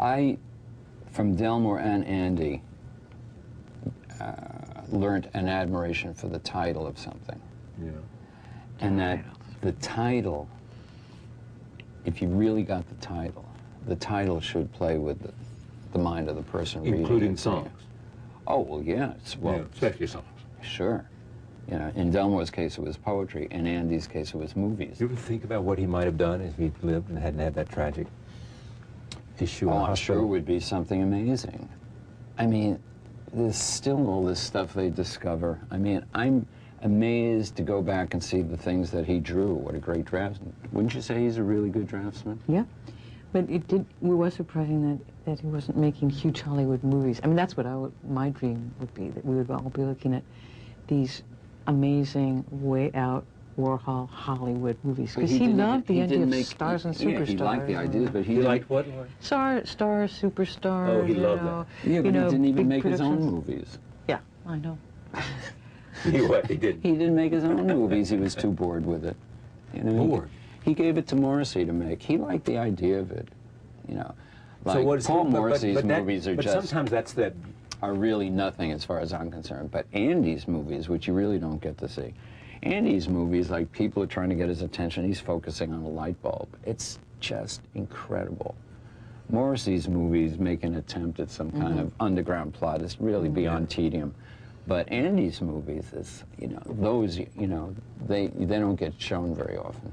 From Delmore and Andy, learned an admiration for the title of something. Yeah. And that the title, if you really got the title should play with the mind of the person reading it. Including songs? Oh, well, yeah. Well, yeah, especially songs. Sure. You know, in Delmore's case, it was poetry. In Andy's case, it was movies. You ever think about what he might have done if he'd lived and hadn't had that tragic issue? Oh, I'm sure it would be something amazing. I mean, there's still all this stuff they discover. I mean, I'm amazed to go back and see the things that he drew. What a great draftsman. Wouldn't you say he's a really good draftsman? Yeah. But it was surprising that he wasn't making huge Hollywood movies. I mean, that's what my dream would be, that we would all be looking at these amazing, way out Warhol Hollywood movies. Because he loved the idea of stars and superstars. Yeah, he liked the ideas, but he liked what? Stars, superstars. Oh, he loved that. Yeah, but he didn't even make his own productions. movies. Yeah, I know. He didn't. He didn't make his own movies. He was too bored with it. You know, bored? He gave it to Morrissey to make. He liked the idea of it. You know, like so what is Paul Morrissey's movies are but just sometimes that's that are really nothing as far as I'm concerned. But Andy's movies, which you really don't get to see, Andy's movies, like people are trying to get his attention. He's focusing on a light bulb. It's just incredible. Morrissey's movies make an attempt at some kind of underground plot. It's really beyond tedium. But Andy's movies is, you know, those, you know, they don't get shown very often.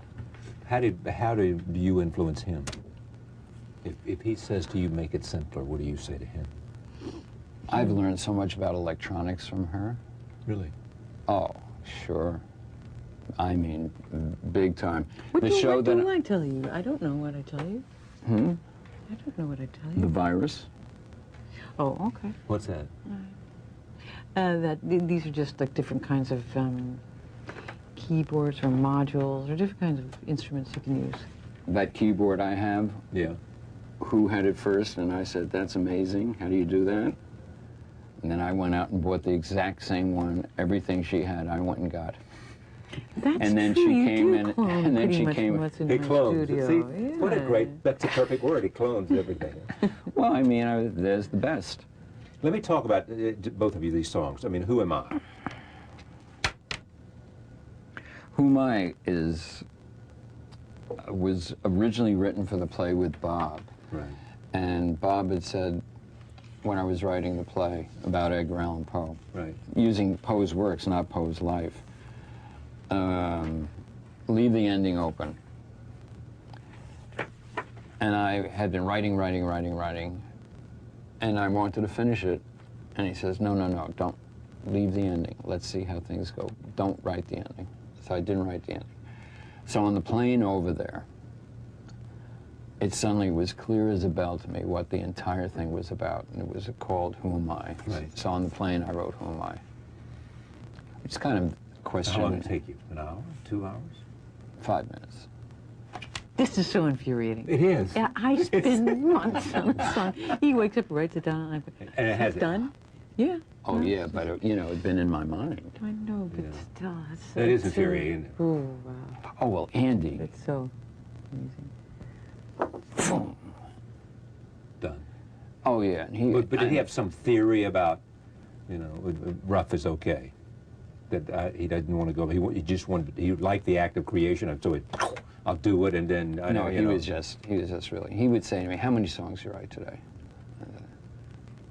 How do you influence him? If he says to you, make it simpler, what do you say to him? I've learned so much about electronics from her. Really? Oh, sure. I mean, big time. What do I tell you? I don't know what I tell you. Hmm? I don't know what I tell you. The virus. Oh, okay. What's that? These are just like different kinds of keyboards or modules or different kinds of instruments you can use. That keyboard I have, yeah. Who had it first? And I said, that's amazing. How do you do that? And then I went out and bought the exact same one. Everything she had, I went and got. That's and then true. she came in, and then she came. He clones. See, Yeah. what a great. That's a perfect word. He clones everything. Well, I mean, there's the best. Let me talk about both of you these songs. I mean, Who Am I? Who Am I was originally written for the play with Bob. Right. And Bob had said, when I was writing the play about Edgar Allan Poe, right, using Poe's works, not Poe's life, leave the ending open. And I had been writing, and I wanted to finish it. And he says, no, don't leave the ending. Let's see how things go. Don't write the ending. So I didn't write the ending. So on the plane over there, it suddenly was clear as a bell to me what the entire thing was about, and it was called Who Am I? Right. So on the plane, I wrote Who Am I? It's kind of a question. How long did it take you? An hour? 2 hours? 5 minutes. This is so infuriating. It is. Yeah, I spend months on a song. He wakes up, writes it down, and and it has it's done? Yeah. Oh, yeah, but, it, you know, it'd been in my mind. I know, but Yeah. still, it's so... That is infuriating, isn't it? Oh, wow. Oh, well, Andy. It's so amazing. Boom. Done. Oh, yeah. And But did he have some theory about, you know, rough is okay? That he doesn't want to go, he just wanted, he liked the act of creation, and so I'll do it, and then... No, he was just really, he would say to me, how many songs do you write today?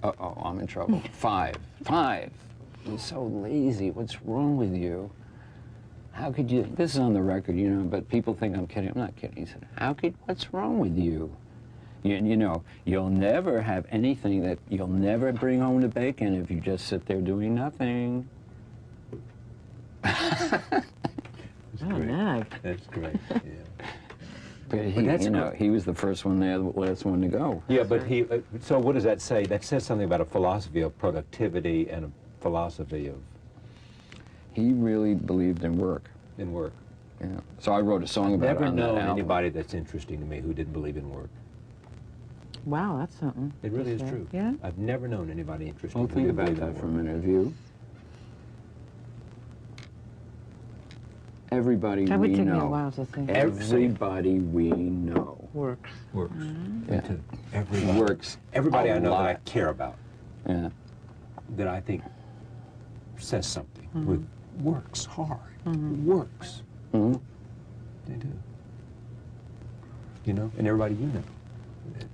Uh-oh, I'm in trouble. 5. You're so lazy. What's wrong with you? How could you, this is on the record, you know, but people think I'm kidding. I'm not kidding. He said, what's wrong with you? You know, you'll never have anything that, you'll never bring home the bacon if you just sit there doing nothing. That's great. Nag. That's great, yeah. But you know, he was the first one there, the last one to go. Yeah, but he, so what does that say? That says something about a philosophy of productivity and a philosophy of... He really believed in work. In work. Yeah. So I wrote a song about it Never on that known album. anybody that's interesting to me who didn't believe in work. Wow, that's something. It really is Yeah. true. Yeah? I've never known anybody interesting Well, who think didn't about believe in that for a work. minute, you. everybody That would we take me a know. while to think. Everybody we know. Works. Works. Yeah. Everybody. Works. Everybody I a know that I lot. care about, Yeah. that I think says something, with works hard, works. Mhm. They do. You know, and everybody you know.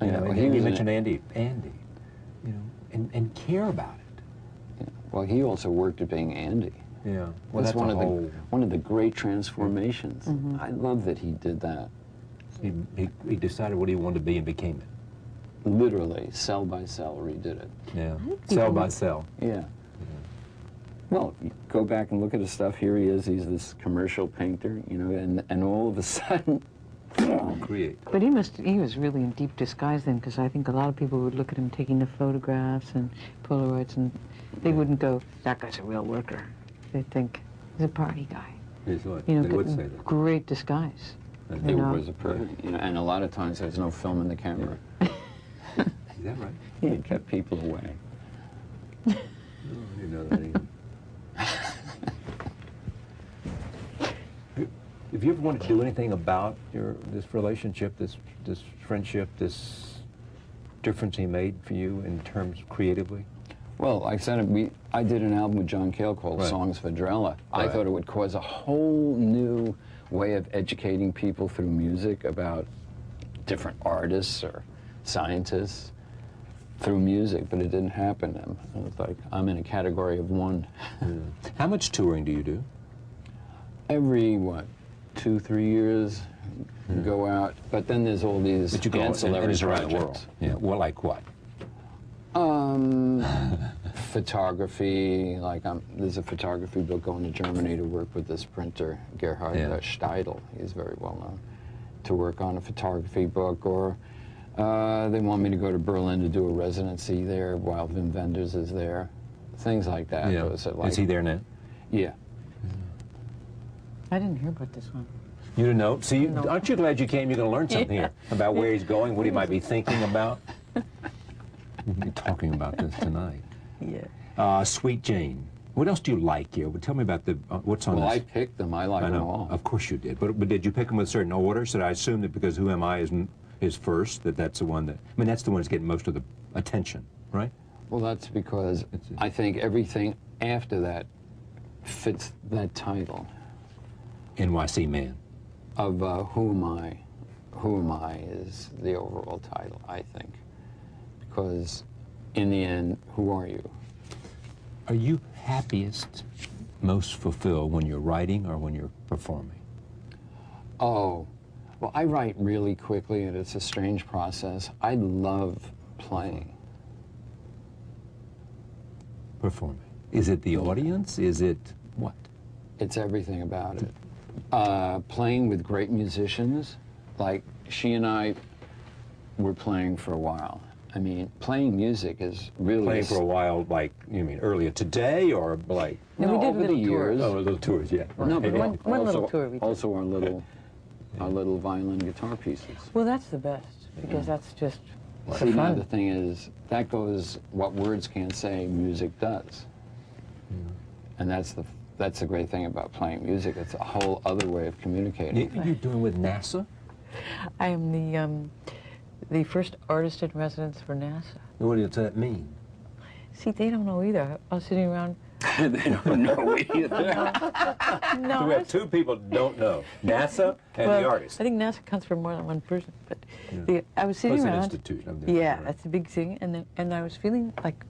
You Yeah, know, well, and he you was mentioned Andy, you know, and care about it. Yeah. Well, he also worked at being Andy. Yeah. Well, That's that's one a of whole. one of the great transformations. I love that he did that. He decided what he wanted to be and became it. Literally, cell by cell, redid it. Yeah. Cell by cell. Yeah. Well, you go back and look at his stuff. Here he is. He's this commercial painter, you know, and all of a sudden, Create. But he was really in deep disguise then, because I think a lot of people would look at him taking the photographs and Polaroids, and they wouldn't go, that guy's a real worker. They'd think, he's a party guy. He's what? You know, They but would say that. great disguise. And it You know. was a perfect, you know, and a lot of times there's no film in the camera. Is that right? It kept people away. Oh, I didn't know that either. Have you ever wanted to do anything about this relationship, this friendship, this difference he made for you in terms creatively? Well, like I said, I did an album with John Cale called Right. Songs of Adrella. I Right. thought it would cause a whole new way of educating people through music about different artists or scientists through music, but it didn't happen. And it's like, I'm in a category of one. How much touring do you do? Every, 2-3 years, go out, but then there's all these But you go ancillary and it's around the world. projects. Yeah. Well, like what? Photography, like there's a photography book going to Germany to work with this printer, Gerhard Steidl. He's very well known, to work on a photography book, or they want me to go to Berlin to do a residency there while Wim Wenders is there. Things like that. Yeah. Those are like, Is he there now? Yeah. I didn't hear about this one. You don't know? See, No. aren't you glad you came? You're going to learn something here about where he's going, what he might be thinking about. We'll be talking about this tonight. Yeah. Sweet Jane. What else do you like here? Well, tell me about the what's on Well, I this. picked them. I like I them know. all. Of course you did. But did you pick them with certain order? So I assume that because Who Am I is first, that's the one that, I mean, that's the one that's getting most of the attention, right? Well, that's because That's it. I think everything after that fits that title NYC Man. of Who Am I? Who Am I is the overall title, I think. Because in the end, who are you? Are you happiest, most fulfilled when you're writing or when you're performing? Oh, well, I write really quickly, and it's a strange process. I love playing. Performing. Is it the audience? Is it what? It's everything about it. Playing with great musicians, like she and I were playing for a while. I mean, playing music is really... Playing for a while, like, you mean earlier today or like? No, we did over the little years. tours. Oh, little tours, yeah. No, but One also, little tour we did. also our little violin guitar pieces. Well, that's the best, because that's just See, now fun. the thing is, that goes, what words can't say, music does. And that's the great thing about playing music. It's a whole other way of communicating. You're doing with NASA? I am the first artist in residence for NASA. What does that mean? See, they don't know either. I was sitting around. They don't know either. No, So we have two people who don't know, NASA and the artist. I think NASA comes from more than one person. But Yeah. I was sitting It's an around. institute. Yeah, that's a big thing. And I was feeling like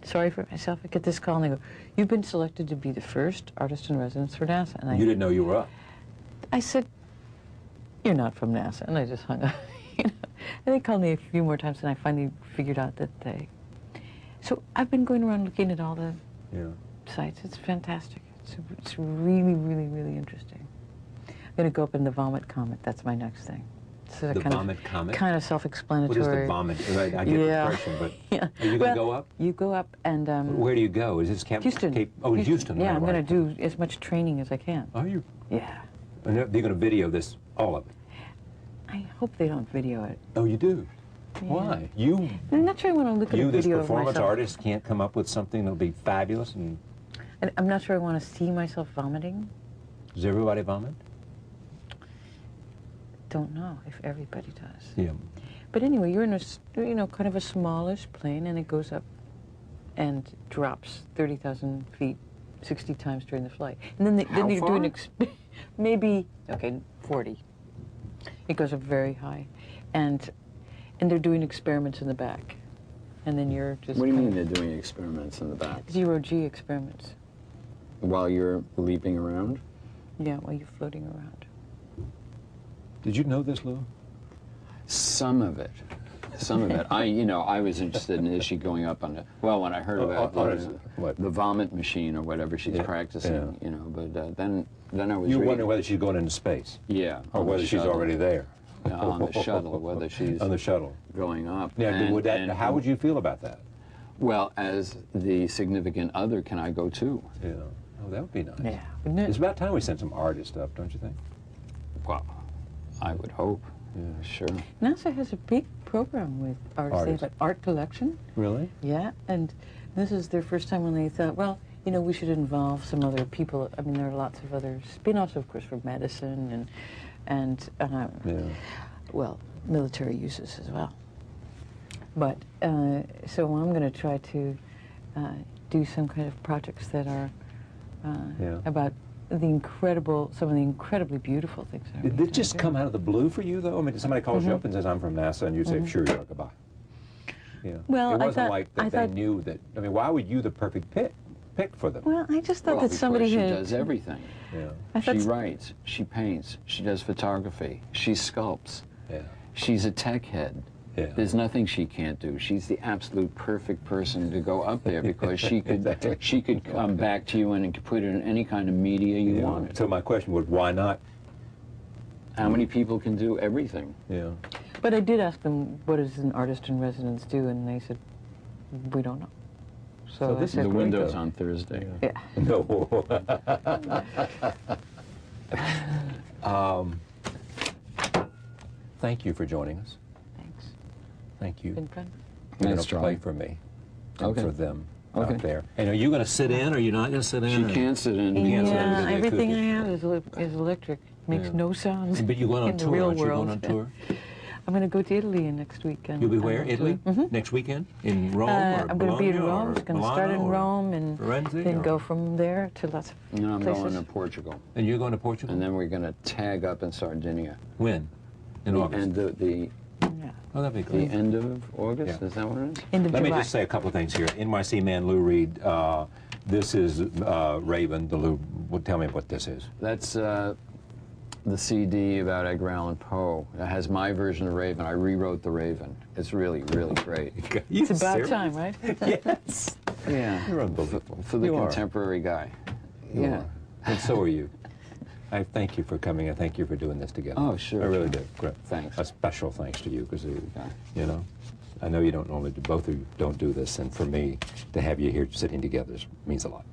sorry for myself. I get this call and they go, "You've been selected to be the first artist in residence for NASA." And You didn't know you were up. I said, "You're not from NASA," and I just hung up. You know? And they called me a few more times, and I finally figured out that they. So I've been going around looking at all the Yeah. sites. It's fantastic. It's really, really, really interesting. I'm going to go up in the Vomit Comet. That's my next thing. So The Vomit Comet? Kind of What self-explanatory. is the vomit? I get the Yeah. impression, but Yeah. are you going Well, to go up? You go up and. Where do you go? Is this Camp? Houston. Cape, oh, Houston. Yeah, right, I'm going right. to do as much training as I can. Are you? Yeah. And they're going to video this, all of it. I hope they don't video it. Oh, you do? Yeah. Why? You, I'm not sure I want to look at a this video of performance myself. artist, can't come up with something that'll be fabulous and. And I'm not sure I want to see myself vomiting. Does everybody vomit? Don't know if everybody does. Yeah. But anyway, you're in a, kind of a smallish plane, and it goes up and drops 30,000 feet 60 times during the flight. And then, How you're far? doing, maybe, 40. It goes up very high. And they're doing experiments in the back. And then you're just What do you mean kind they're doing experiments in the back? of zero-G experiments. While you're leaping around? Yeah, while you're floating around. Did you know this, Lou? Some of it. Some of it. I was interested in, is she going up on the, well, when I heard about the vomit machine or whatever she's practicing, but then I was You were reading. wondering whether she's going into space. Yeah. Or on the whether she's shuttle. already there. On the shuttle, whether she's on the shuttle. going up. Yeah, And how would you feel about that? Well, as the significant other, can I go too? Yeah. Oh, that would be nice. Yeah, wouldn't it? It's about time we sent some artist up, don't you think? Well, I would hope. Yeah. Sure. NASA has a big program with artists. They have an art collection. Really? Yeah, and this is their first time when they thought, well, we should involve some other people. I mean, there are lots of other spin-offs, of course, for medicine and well, military uses as well. But so I'm going to try to do some kind of projects that are about some of the incredibly beautiful things. Did it just come out of the blue for you, though? I mean, somebody calls you up and says, I'm from NASA, and you say, sure, you're goodbye. Yeah. Well, it wasn't like that I they thought, knew that. I mean, why would you the perfect pick for them? well, I just thought Well, that somebody because had. she does everything. Yeah. I thought She writes, she paints, she does photography, she sculpts. Yeah. She's a tech head. Yeah. There's nothing she can't do. She's the absolute perfect person to go up there because she could Exactly. she could come back to you and put it in any kind of media you wanted. So my question was, why not? How many people can do everything? Yeah. But I did ask them, what does an artist in residence do? And they said, we don't know. So I this is said, The great, window's though. on Thursday. yeah. No. Thank you for joining us. Thanks. Thank you. Been fun. You're Nice going to play try. for me and Okay. for them Okay. out there. And are you going to sit in, or are you not going to sit in? She or- can't sit in. You can't sit in Yeah, with the everything I acoustic. have is electric. Makes Yeah. no sound. But you're going on in tour, the real aren't you? world. Going on tour? I'm going to go to Italy next weekend. You'll be I'm where? on tour. Italy? Mhm. Next weekend? In Rome or I'm going to be in Bologna Rome. or It's going to start in Milano or Rome and Firenze then or- go from there to lots of No, I'm places. going to Portugal. And you're going to Portugal? And then we're going to tag up in Sardinia. When? In August? And the Yeah. Oh, that'd be the great. end of August, Yeah. is that what it is? End of Let me July. just say a couple of things here. NYC man Lou Reed, this is Raven, the Lou. Well, tell me what this is. That's the CD about Edgar Allan Poe. It has my version of Raven. I rewrote the Raven. It's really, really great. It's about time, right? Yes. Yeah. You're unbelievable. For the You are. contemporary guy. You Yeah. are. And so are you. I thank you for coming. I thank you for doing this together. Oh, sure, I really sure. do. Great. Thanks. A special thanks to you because, Yeah. I know you don't normally do, both of you don't do this, and for me to have you here sitting together means a lot.